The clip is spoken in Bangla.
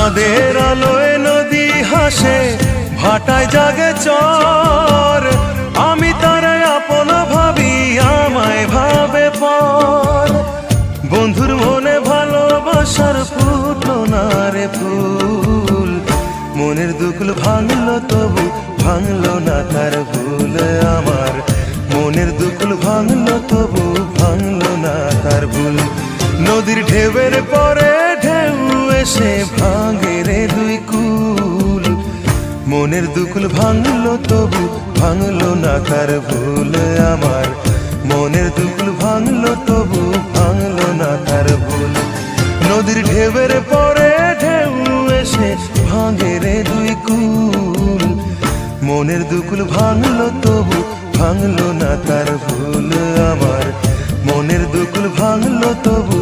চাঁদের আলোয় নদী হাসে, ভাটায় জাগে চর। আমি তারাই আপন ভাবি, আমায় ভাবে পর। বন্ধুর মনে ভালোবাসার ফুটলো না রে ফুল। মনের দুকুল ভাঙলো তবু ভাঙলো না তার ভুল আমার। মনের দুকুল ভাঙলো তবু ভাঙলো না তার ভুল। নদীর ঢেউয়ের পরে ঢেউ এসে ভাঙে রে দুই কুল। মনের দুকুল ভাঙলো তবু ভাঙলো না তার ভুল আমার। মনের দুকুল ভাঙলো তবু ভাঙলো না তার ভুল। নদীর ঢেউয়ের পরে ঢেউ এসে ভাঙে রে দুই কুল। মনের দুকুল ভাঙলো তবু ভাঙলো না তার ভুল আমার। মনের দুকুল ভাঙলো তবু